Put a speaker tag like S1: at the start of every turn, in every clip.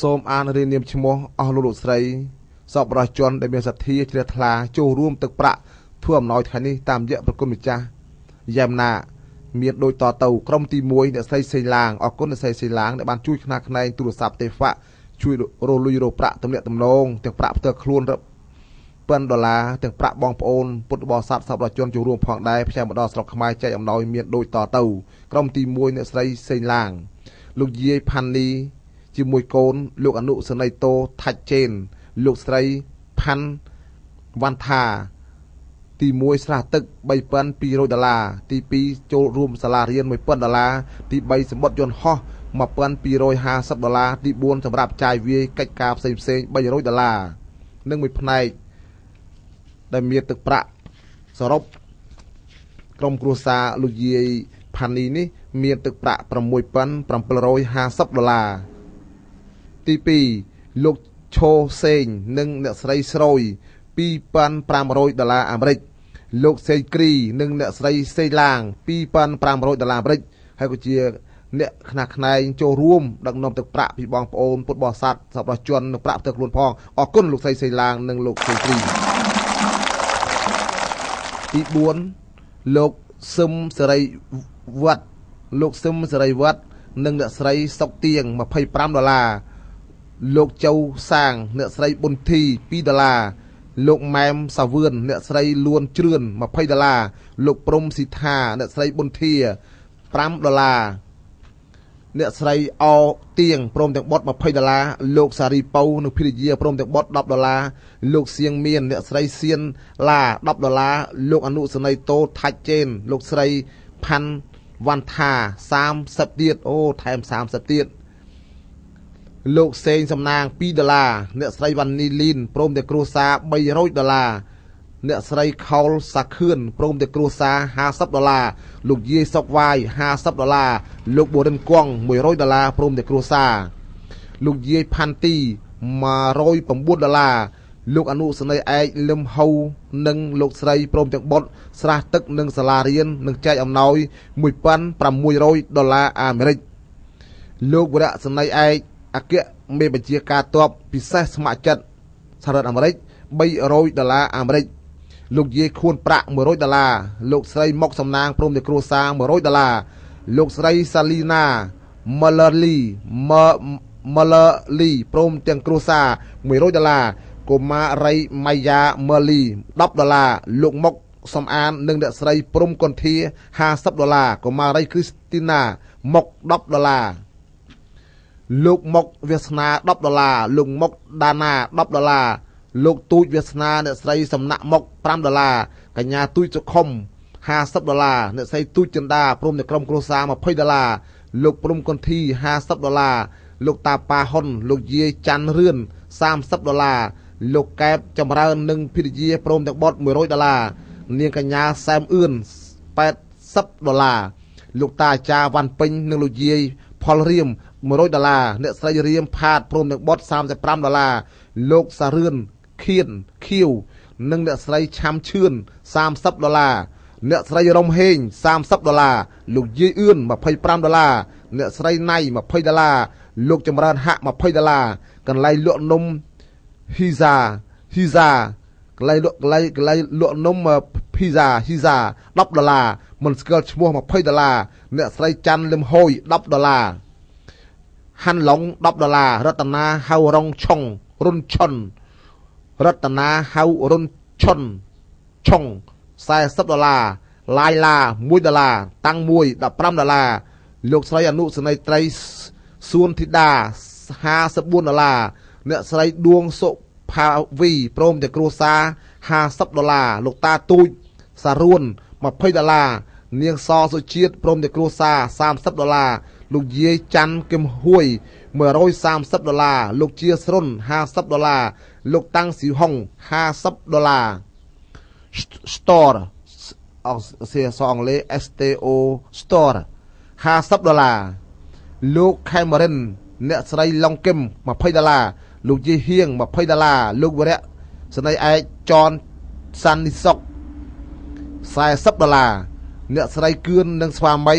S1: សូមអានរៀបនាមឈ្មោះអស់លោកស្រីសពរជនដែលមានសទ្ធាជ្រះថ្លាចូលរួមទឹកប្រាក់ធ្វើអំណោយថ្ងៃនេះតាមរយៈប្រគុណម្ចាស់យ៉ែមណាមានដូចតទៅក្រុមទី1អ្នកស្រីសេងឡាងអរគុណអ្នកស្រីសេងឡាងដែលបានជួយខ្នះខ្នែងទូរស័ព្ទទេវៈជួយរលុយរប្រាក់ទំនាក់ទំនងទាំងប្រាក់ផ្ទាល់ខ្លួន$1000ទាំងប្រាក់បងប្អូនពុទ្ធបរិស័ទសពរជនចូលរួមផងដែរផ្សាយមកដល់ស្រុកខ្មែរចែកអំណោយមានដូចតទៅក្រុមទី1អ្នកស្រីសេងឡាងលោកយាយផាន់នីជាមួយកូនលោកអនុសនីតូថាច់ចេនលោកស្រីផាន់វ៉ាន់ថាទី1ស្រះទឹក$3200ទី2ចូលរួមសាលារៀន$1000ទី3សម្បត្តិយន្តហោះ$1250ទី4សម្រាប់ចាយវាយកិច្ចការផ្សេង$300និងមួយផ្នែកដែលមានទឹកប្រាក់សរុបក្រុមគ្រួសារលោកយាយផានីនេះមានទឹកប្រាក់$6750ទី2លោកឈោសេងនិងអ្នកស្រីស្រួយ$2500អាមេរិកលោកសេងគ្រីនិងអ្នកស្រីសេងឡាង$2500អាមេរិកហើយក៏ជាអ្នកខ្នះខ្នែងចូលរួមដឹកនាំទឹកប្រាក់ពីបងប្អូនពុទ្ធបរិស័ទសប្បុរសជននិងប្រាក់ផ្ទាល់ខ្លួនផងអរគុណលោកស្រីសេងឡាងនិងលោកសេងគ្រីទី4លោកសឹមសេរីវត្តលោកសឹមសេរីវត្តនិងអ្នកស្រីសុកទៀង$25លោកចៅសាងអ្នកស្រីប៊ុនធី$2លោកម៉ែមសាវឿនអ្នកស្រីលួនជ្រឿន$20លោកព្រំស៊ីថាអ្នកស្រីប៊ុនធា$5អ្នកស្រីអទៀងព្រមទាំងបុត$20លោកសារីពៅនិងភរិយាព្រមទាំងបុត$10លោកសៀងមានអ្នកស្រីសៀនឡា$10លោកអនុសនីតូថាច់ចេនលោកស្រីផាន់វ៉ាន់ថា30ទៀតអូថែម30ទៀតលោកសេងសំណាង$2អ្នកស្រីវ៉ាន់នីលីនព្រមទាំងគ្រួសារ$300អ្នកស្រីខោលសាខឿនព្រមទាំងគ្រួសារ$50លោកយាយសុកវាយ$50លោកបូរិនគង់$100ព្រមទាំងគ្រួសារលោកយាយផាន់ទី$109លោកអនុសនីឯកលឹមហៅនិងលោកស្រីព្រមទាំងបុតស្រះទឹកនិងសាលារៀននឹងចែកអំណោយ$1600អាមេរិកលោកវរៈសនីឯកអគ្គមេបញ្ជាការទ័ពពិសេសស្ម័គ្រចិត្តសហរដ្ឋអាមេរិក$300អាមេរិកលោកយាយខួនប្រាក់$100លោកស្រីមុកសំណាងព្រមទាំងគ្រួសារ$100លោកស្រីសាលីណាម៉លលីព្រមទាំងគ្រួសារ$100កុមារីម៉ៃយ៉ាម៉លី$10លោកមុកសំអាននិងអ្នកស្រីព្រំកុនធា$50កុមារីគ្រីស្ទីណាមុក$10លោកមុកវាសនា$10លោកមុកដាណា$10លោកទូចវាសនាអ្នកស្រីសំណាក់មុក$5កញ្ញាទូចសុខុម$50អ្នកស្រីទូចចិន្តាព្រមទាំងក្រុមគ្រួសារ$20លោកព្រំកុនធី$50លោកតាប៉ាហ៊ុនលោកយាយច័ន្ទរឿន$30លោកកែបចម្រើននិងភរិយាព្រមទាំងបុត$100នាងកញ្ញាសែមអឿន$80លោកតាអាចារ្យវ៉ាន់ពេញនិងលោកយាយផលរៀម$100អ្នកស្រីរៀមផាតព្រមទាំងបុត$35លោកសារឿនខៀវនិងអ្នកស្រីឆាំឈឿន$30អ្នកស្រីរំហេង$30លោកយាយអឿន$25អ្នកស្រីណៃ$20លោកចម្រើនហាក់$20កន្លែងលក់នំហ៊ីសាកន្លែងលក់នំភីហ្សា$10មិនស្គាល់ឈ្មោះ$20អ្នកស្រីច័ន្ទលឹមហួយ$10ហាន់ឡុង$10រតនាហៅរុនឆុងរតនាហៅរុនឆុនឆុង$40ឡាយឡា$1តាំង1 $15លោកស្រីអនុសនីត្រីសួនធីតា$54អ្នកស្រីដួងសុផាវីព្រមទាំងគ្រួសារ$50លោកតាទូចសារួន$20នាងសសុជាតិព្រមទាំងគ្រួសារ$30លោកយាយច័ន្ទគឹមហួយ$130លោកជាស្រុន$50លោកតាំងស៊ីហុង$50 store អង់គ្លេស STO store $50លោកខេមរិនអ្នកស្រីឡុងគឹម$20លោកយាយហៀង$20លោកវរៈសនីឯកចនសាន់នីសុក$40អ្នកស្រីគឿននិងស្វាមី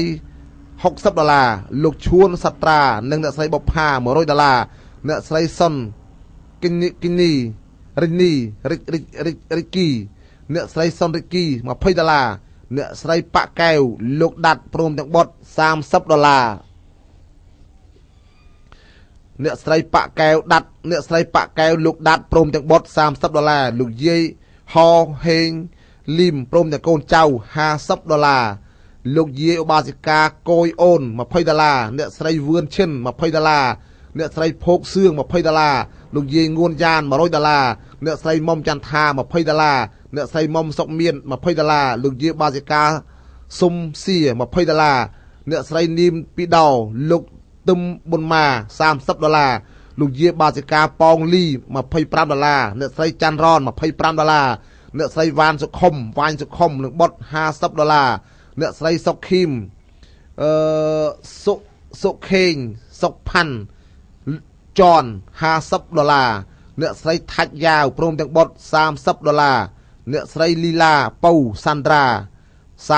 S1: $60លោកឈួនសត្រានិងអ្នកស្រីបុប្ផា$100 អ្នកស្រីសុនគិនីរិនីរិគីអ្នកស្រីសុនរិគី$20អ្នកស្រីប៉ាក់កែវលោកដាត់ព្រមទាំងបុត$30អ្នកស្រីប៉ាក់កែវដាត់អ្នកស្រីប៉ាក់កែវលោកដាត់ព្រមទាំងបុត$30លោកយាយហហេងលីមព្រមទាំងកូនចៅ$50លោកយាយឧបាសិកាកយអូន$20អ្នកស្រីវឿនឈិន$20អ្នកស្រីភោគសឿង$20លោកយាយងួនយ៉ាន$100អ្នកស្រីមុំចន្ទថា$20អ្នកស្រីមុំសុកមាន$20លោកយាយបាសិកាសុំសៀ$20អ្នកស្រីនីមពីដោលោកទឹមប៊ុនម៉ា$30លោកយាយបាសិកាប៉ងលី$25អ្នកស្រីច័ន្ទរន$25អ្នកស្រីវ៉ាញសុខុមនឹងបុត$50អ្នកស្រីសុកឃីមសុខេងសុកផាន់ចន$50អ្នកស្រីថាច់យ៉ាវព្រមទាំងបុត$30អ្នកស្រីលីឡាពៅសាន់ដ្រា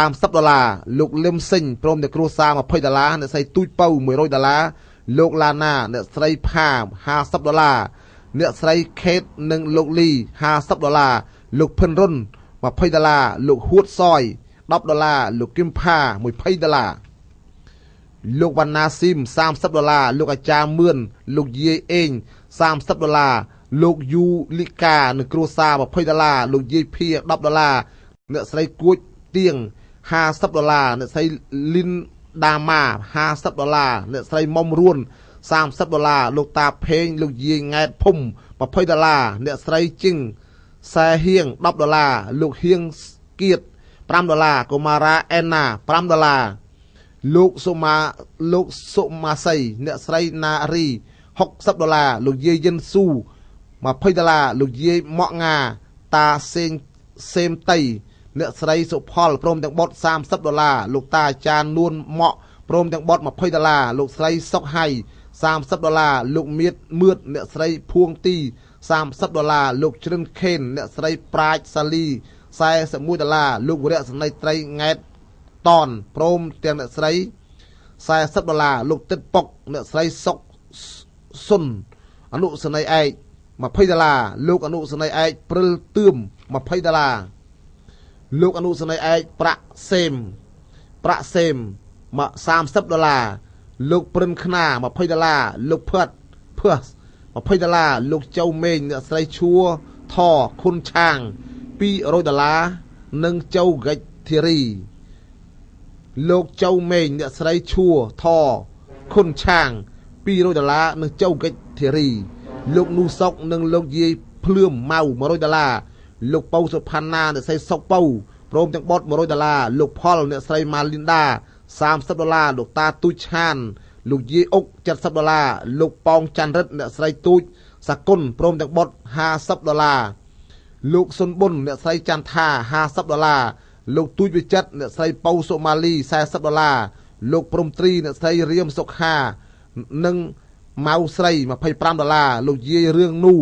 S1: $30លោកលឹមសិញព្រមទាំងគ្រួសារ$20អ្នកស្រីទូចពៅ$100លោកឡាណាអ្នកស្រីផា$50អ្នកស្រីខេតនិងលោកលី$50លោកភិនរុន$20លោកហួតសយ$10លោកគឹមផា$20លោកវណ្ណាស៊ីម$30លោកអាចារ្យមឿនលោកយាយអេង$30លោកយូលីកានិងគ្រួសារ$20លោកយាយភៀ$10អ្នកស្រីគួចទៀង$50អ្នកស្រីលីនដាម៉ា$50អ្នកស្រីមុំរួន$30លោកតាផេងលោកយាយង៉ែតភុំ$20អ្នកស្រីជីងសែហៀង$10លោកហៀងគៀត$5កុមារាអេណា$5លោកសុមាសីអ្នកស្រីណារី$60លោកយាយយិនស៊ូ$20លោកយាយម៉ក់ងាតាសេមតៃអ្នកស្រីសុផលព្រមទាំងបុត$30លោកតាអាចារ្យនួនម៉ក់ព្រមទាំងបុត$20លោកស្រីសុកហៃ$30លោកមឿតអ្នកស្រីភួងទី$30លោកជ្រិនខេនអ្នកស្រីប្រាជ្ញសាលី$41លោកវរៈសនីត្រីង៉ែតតនព្រមទាំងអ្នកស្រី$40លោកទឹកប៉ុកអ្នកស្រីសុកសុនអនុសនីឯក$20លោកអនុសនីឯកព្រិលទឿម$20លោកអនុសនីឯកប្រាក់សេម$30លោកព្រិនខ្នា$20លោកភឿស$20លោកចៅមេងអ្នកស្រីឈួរថខុនឆាង$200និងចៅហ្កិចធីរីលោកចៅមេងអ្នកស្រីឈួរថខុនឆាង$200និងចៅហ្កិចធីរីលោកនូសុកនិងលោកយាយភ្លឿមម៉ៅ$100លោកពៅសុផាន់ណាអ្នកស្រីសុកពៅព្រមទាំងបុត$100លោកផលអ្នកស្រីម៉ាលីនដា$30លោកតាទូចឆានលោកយាយអុក$70លោកប៉ោងច័ន្ទរិទ្ធអ្នកស្រីទូចសាគុណព្រមទាំងបុត$50លោកសុនប៊ុនអ្នកស្រីចន្ទថា$50លោកទូចវិចិត្រអ្នកស្រីពៅសុម៉ាលី$40លោកព្រំត្រីអ្នកស្រីរៀមសុខានិងម៉ៅស្រី$25លោកយាយរឿងនូ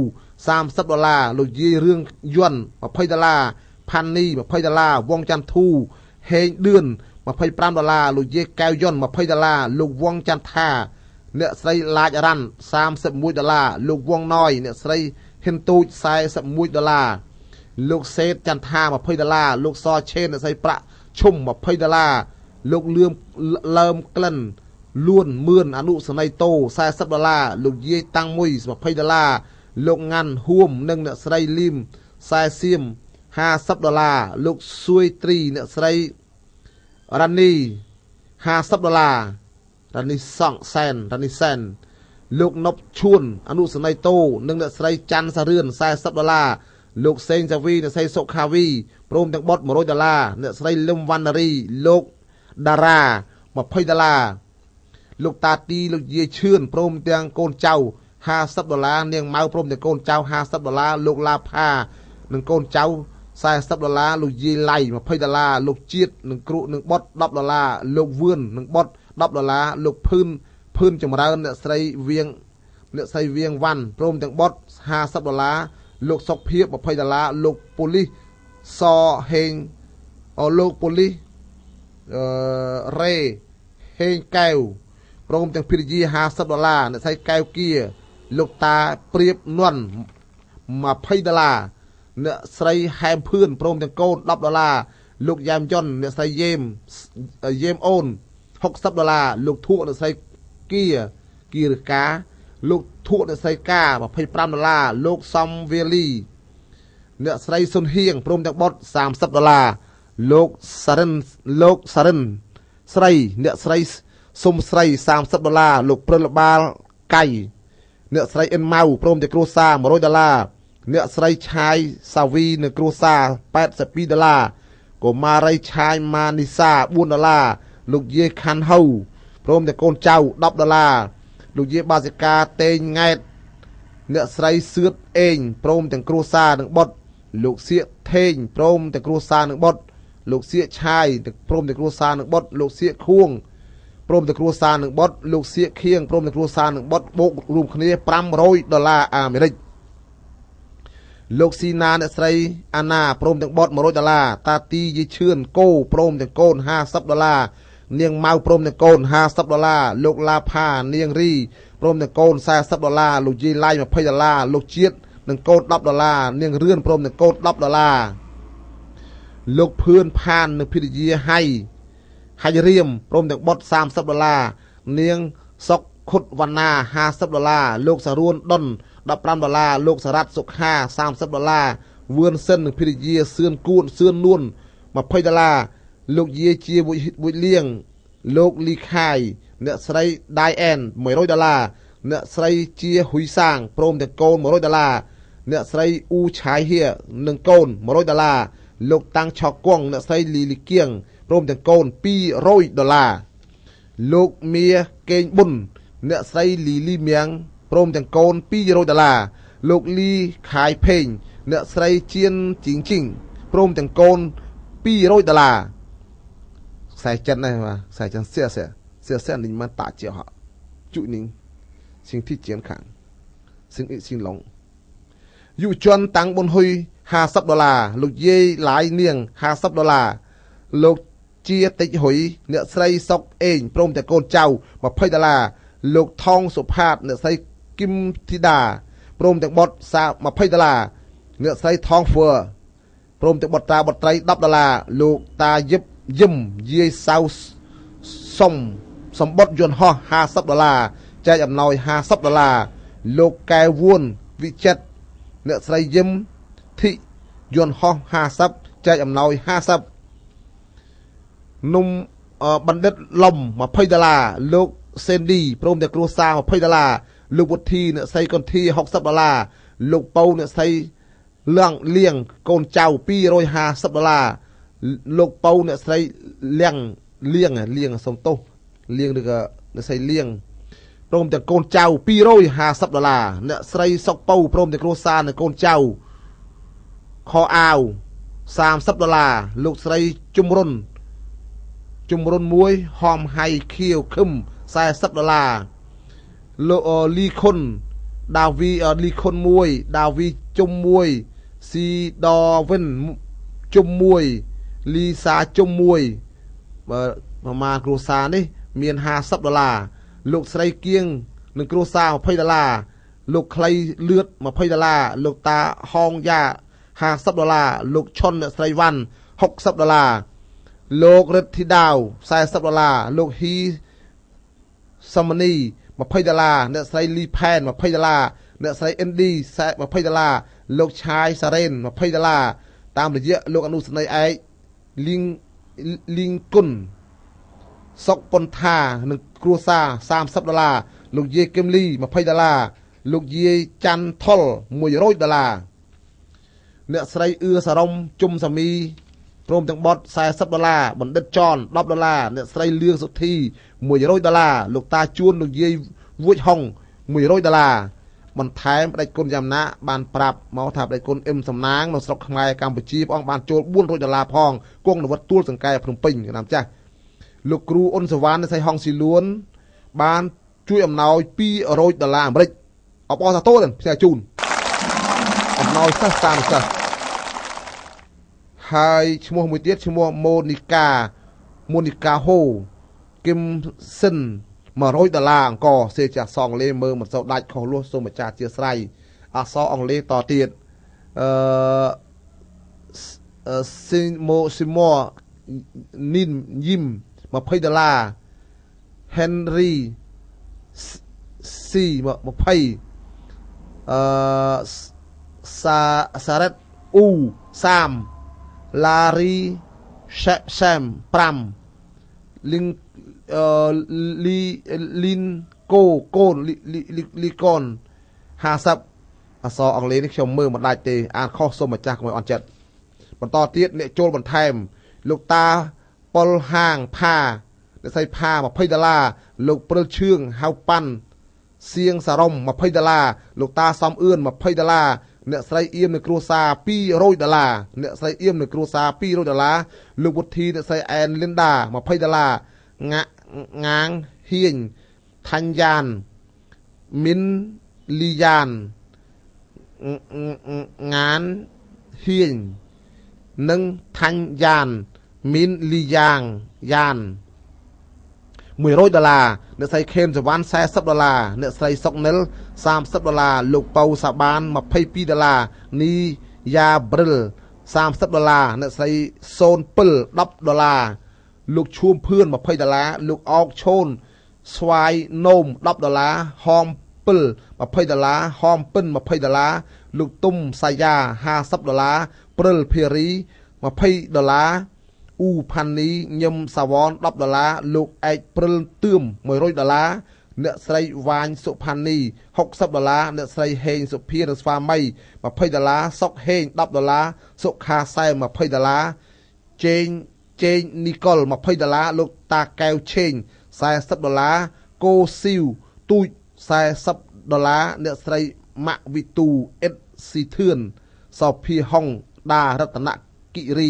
S1: $30លោកយាយរឿងយន់$20ផាន់នី$20វងច័ន្ទធូហេងឌឿន$25លោកយាយកែវយន់$20លោកវងច័ន្ទថាអ្នកស្រីឡាចរ៉ាន់$31លោកវងណយអ្នកស្រីហ៊ិនទូច$41លោកសេតចន្ទថា$20លោកសឆេនអ្នកស្រីប្រាក់ឈុំ$20លោកលឿមលើមក្លិនលួនមឿនអនុសនីតូ$40លោកយាយតាំងមួយ$20លោកងាន់ហួមនិងអ្នកស្រីលីមខ្សែសៀម$50លោកសួយត្រីអ្នកស្រីរ៉ានី$50រ៉ានីសង់សែនលោកនប់ឈួនអនុសនីតូនិងអ្នកស្រីច័ន្ទសារឿន$40លោកសេងសាវីអ្នកស្រីសុខាវីព្រមទាំងបុត$100អ្នកស្រីលឹមវណ្ណារីលោកតារា$20លោកតាទីលោកយាយឈឿនព្រមទាំងកូនចៅ$50នាងម៉ៅព្រមទាំងកូនចៅ$50លោកឡាផានិងកូនចៅ$40លោកយាយឡៃ$20លោកជាតិនិងគ្រូនឹងបុត$10លោកវឿននឹងបុត$10លោកភឿនចម្រើនអ្នកស្រីវៀងវ៉ាន់ព្រមទាំងបុត$50លោកសុកភៀប$20លោកប៉ូលីសសហេងលោកប៉ូលីរ៉េហេងកែវព្រមទាំងភិរិយា$50អ្នកស្រីកែវគៀ លោកតាព្រៀបនន់$20អ្នកស្រីហែមភឿនព្រមទាំងកូន$10លោកយ៉ាមយ៉ុនអ្នកស្រីយេមអូន$60លោកធួអ្នកស្រីគីរកាលោកធួអ្នកស្រីកា$25លោកសំវាលីអ្នកស្រីសុនហៀងព្រមទាំងបុត$30លោកសារិនស្រីអ្នកស្រីសុំស្រី$30លោកព្រិលបាលកៃអ្នកស្រីអិនម៉ៅព្រមទាំងគ្រួសារ$100អ្នកស្រីឆាយសាវីនិងគ្រួសារ$82កុមារីឆាយម៉ានីសា$4លោកយាយខាន់ហៅព្រមទាំងកូនចៅ$10លោកយាយបាសិកាតេងង៉ែតអ្នកស្រីសឿតអេងព្រមទាំងគ្រួសារនិងបុតលោកសៀកថេងព្រមទាំងគ្រួសារនិងបុតលោកសៀកឆាយព្រមទាំងគ្រួសារនិងបុតលោកសៀកខួងព្រមទាំងគ្រួសារនិងបុតលោកសៀកខៀងព្រមទាំងគ្រួសារនិងបុតបូករួមគ្នា$500អាមេរិកលោកស៊ីណាអ្នកស្រីអាណាព្រមទាំងបុត$100តាទីយីឈឿនគោព្រមទាំងកូន$50នាងម៉ៅព្រមទាំងកូន$50លោកឡាផានាងរីព្រមទាំងកូន$40លោកយាយឡៃ$20លោកជាតិនិងកូន$10នាងរឿនព្រមទាំងកូន$10លោកភឿនផាននិងភរិយាហៃរៀមព្រមទាំងបុត$30នាងសុកខុតវណ្ណា$50លោកសារួនដុន$15លោកសារ៉ាត់សុខា$30វឿនសិននិងភរិយាសឿននួន$20លោកយាយជាវុយលៀងលោកលីខាយអ្នកស្រីដៃអែន$100អ្នកស្រីជាហ៊ុយសាងព្រមទាំងកូន$100អ្នកស្រីអ៊ូឆាយហៀនិងកូន$100លោកតាំងឆកគង់អ្នកស្រីលីគៀងព្រមទាំងកូន$200លោកមៀកេងប៊ុនអ្នកស្រីលីមៀងព្រមទាំងកូន$200លោកលីខាយផេងអ្នកស្រីជៀនជីងព្រមទាំងកូន$200ខ្សែចិននេះបាទខ្សែចិនសៀនេះមិនតាជាហជុនីសិងទីជាងខាងសិងឡងយុជនតាំងប៊ុនហ៊ុយ$50លោកយាយឡាយនាង$50លោកជាតិចហ៊ុយអ្នកស្រីសុកអេងព្រមទាំងកូនចៅ$20លោកថងសុផាតអ្នកស្រីគឹមធីតាព្រមទាំងបុត$20អ្នកស្រីថងហ្វឺព្រមទាំងបុត្រាបុត្រី$10លោកតាយឹមយាយសៅសំបុតយន្តហោះ$50ចែកអំណោយ$50លោកកែវួនវិចិត្រអ្នកស្រីយឹមធីយន្តហោះ50ចែកអំណោយ50នំបណ្ឌិតឡុំ$20លោកសេនឌីព្រមទាំងគ្រួសារ$20លោកវុធីអ្នកស្រីកុនធី$60លោកពៅអ្នកស្រីលៀងកូនចៅ$250លោកពៅអ្នកស្រីលៀងសំទោសលៀងឬក៏អ្នកស្រីលៀងព្រមទាំងកូនចៅ$250អ្នកស្រីសុកពៅព្រមទាំងគ្រួសារនិងកូនចៅខោអាវ$30លោកស្រីជំរុនមួយហមហៃខៀវខឹម$40លោកលីខុនដាវីលីខុនមួយដាវីជុំមួយស៊ីដវិនជុំមួយលីសាជុំមួយប្រមាណគ្រួសារនេះមាន$50លោកស្រីគៀងនិងគ្រួសារ$20លោកខ្លីលឿត$20លោកតាហងយ៉ា$50លោកឈុនអ្នកស្រីវ៉ាន់$60លោករិទ្ធធីដាវ$40លោកហ៊ីសមនី$20អ្នកស្រីលីផែន$20អ្នកស្រីអិនឌី$20លោកឆាយសារ៉េន$20តាមរយៈលោកអនុស្នេហ៍ឯកលីងគុណសុកប៉ុនថានិងគ្រួសារ$30លោកយាយគឹមលី$20លោកយាយច័ន្ទថុល$100អ្នកស្រីអឿសារ៉ុំជុំសាមីព្រមទាំងបុត$40បណ្ឌិតចន$10អ្នកស្រីលឿងសុធី$100លោកតាជួនលោកយាយវួចហុង$100បន្ថែមផ្ដាច់គុណយ៉ាងណាបានប្រាប់មកថាផ្ដាច់គុណអ៊ឹមសំណាងនៅស្រុកខ្មែរកម្ពុជាព្រះអង្គបានចូល$400ផងគង់នៅវត្តទួលសង្កែភ្នំពេញណាំចាស់លោកគ្រូអ៊ុនសវ៉ាន់នៅស្រីហងស៊ីលួនបានជួយអំណោយ$200អាមេរិកអបអរសាទរទៅផ្សាយជូនអំណោយសិស្សតាមសិស្សហើយឈ្មោះមួយទៀតឈ្មោះម៉ូនីកាហូគឹមស៊ិន $100អង្គសេចាសអង់គ្លេសមើលមិនសូវដាច់ខុសលួសសូមម្ចាស់អធិស្ឋានអក្សរអង់គ្លេសតទៀតស៊ីម៉ូនីនយីម$20 Henry C 20សារ៉េតអ៊ូ30 Larry Sam 5 លីនកលីកូន50អក្សរអង់គ្លេសនេះខ្ញុំមើលមិនដាច់ទេអានខុសសូមម្ចាស់កុំឲ្យអន់ចិត្តបន្តទៀតអ្នកចូលបន្ថែមលោកតាប៉ុលហាងផាអ្នកស្រីផា$20លោកព្រិលឈឿងហៅប៉ាន់សៀងសារ៉ុំ$20លោកតាសំអឿន$20អ្នកស្រីអៀមនៅគ្រួសារ$200អ្នកស្រីអៀមនៅគ្រួសារ$200លោកវុធីអ្នកស្រីអែនលីនដា$20ងាងហ៊ៀងថាញ់យ៉ានមីនលីយ៉ានងានហ៊ៀងនិងថាញ់យ៉ានមីនលីយ៉ាងយ៉ាន$100អ្នកស្រីខេមសវណ្ណ$40អ្នកស្រីសុកនិល$30លោកប៉ៅសាបាន$22នីយ៉ាប្រិល$30អ្នកស្រីសូនពិល$10លោកឈួមភឿន$20លោកអោកឈូនស្វាយនោម$10ហមពិល$20ហមពិន$20លោកទុំសាយា$50ព្រិលភារី$20អ៊ូផានីញឹមសាវន$10លោកឯកព្រិលទឿម$100អ្នកស្រីវ៉ាញសុផានី$60អ្នកស្រីហេងសុភានិងស្វាមី$20សុកហេង$10សុខាសែម$20ជេងនីកុល$20លោកតាកែវឆេង$40គោស៊ីវទូច$40អ្នកស្រីម៉ាក់វីទូអ៊ិតស៊ីធឿនសោភាហុងដារតនគិរី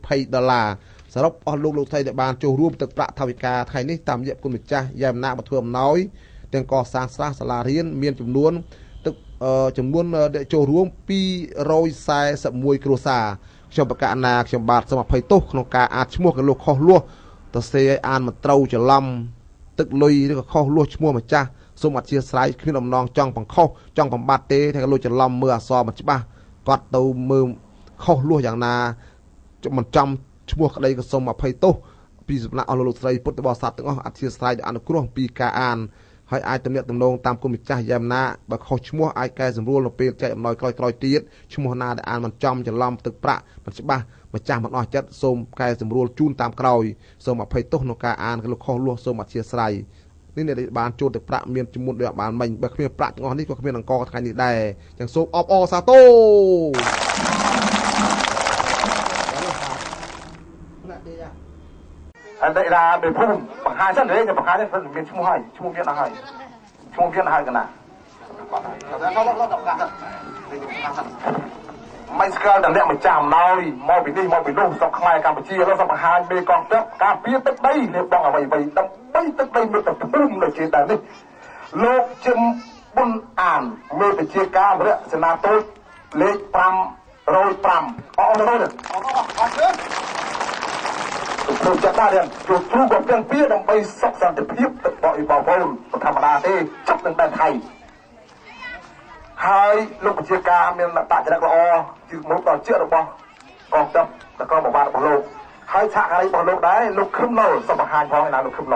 S1: $20សរុបអស់លោកស្រីដែលបានចូលរួមទឹកប្រាក់ថវិកាថ្ងៃនេះតាមរយៈគុណម្ចាស់យ៉ែមណាមកធ្វើអំណោយទាំងកសាងស្រះសាលារៀនមានចំនួនដែលចូលរួម241គ្រួសារខ្ញុំប្រកាសណាខ្ញុំបាទសូមអភ័យទោសក្នុងការអានឈ្មោះកលោកខុសលួសទៅសេឲ្យអានមិនត្រូវច្រឡំទឹកលុយឬក៏ខុសលួសឈ្មោះម្ចាស់សូមអធិស្ឋានគ្មានអំណងចង់បង្ខុសចង់បំបត្តិទេតែកលោកច្រឡំមើលអក្សរមិនច្បាស់គាត់ទៅមើលខុសលួសយ៉ាងណាមិនចំឈ្មោះក្តីក៏សូមអភ័យទោសពីសំណាក់អស់លោកស្រីពុទ្ធបរិស័ទទាំងអស់អធិស្ឋានអនុគ្រោះពីការអានហើយអាចទំនាក់ទំនងតាមគុណម្ចាស់យ៉ែមណាបើខុសឈ្មោះអាចកែសម្រួលនៅពេលចែកអំណោយក្រោយទៀតឈ្មោះណាដែលអានមិនចំច្រឡំទឹកប្រាក់មិនច្បាស់ម្ចាស់មិនអស់ចិត្តសូមកែសម្រួលជូនតាមក្រោយសូមអភ័យទោសក្នុងការអានលោកខុសលួសសូមអធិស្ឋាននេះអ្នកដែលបានចូលទឹកប្រាក់មានចំនួនដូចបានមិញបើគ្មានប្រាក់ទាំងអស់នេះក៏គ្មានអង្គថ្ងៃនេះដែរចឹងសូមអបអរសាទរ
S2: อันใดราเป็นผู้บังคับฉันเลยจะบังคับฉันเป็นชั่วโมงให้ชั่วโมงเพี้ยนให้ชั่วโมงเพี้ยนให้กันนะไม่สกัดดังเนี้ยมันจามน้อยมองไปนี่มองไปนู่นสับคลายการไปชี้แล้วสับหายไปกองเจ็บการเปี้ยตึกได้เนี่ยบ้องเอาไปดังไปตึกได้มันแต่พุ่มเลยเจแต่นี่โลกจิมบุญอ่านเมื่อไปเชี่ยการเรื่องสนาตุเล็กปรำโรยปรำเอาเลยเลยถูกจับได้เนี่ยถูกทุกคนเพียงเพี้ยนไปสักสันติพิบติดบ่อยบ่อยธรรมดาเต้จับตั้งแต่ไทยให้ลูกเชียร์การเมียนตาจะได้ก็อ๋อจึงมุดต่อเชื่อหรือเปล่ากองจับแล้วก็บอกว่าบอกลูกให้ฉากอะไรบอกลูกได้ลูกขึ้นโลสมหารพอให้นานลูกขึ้นโล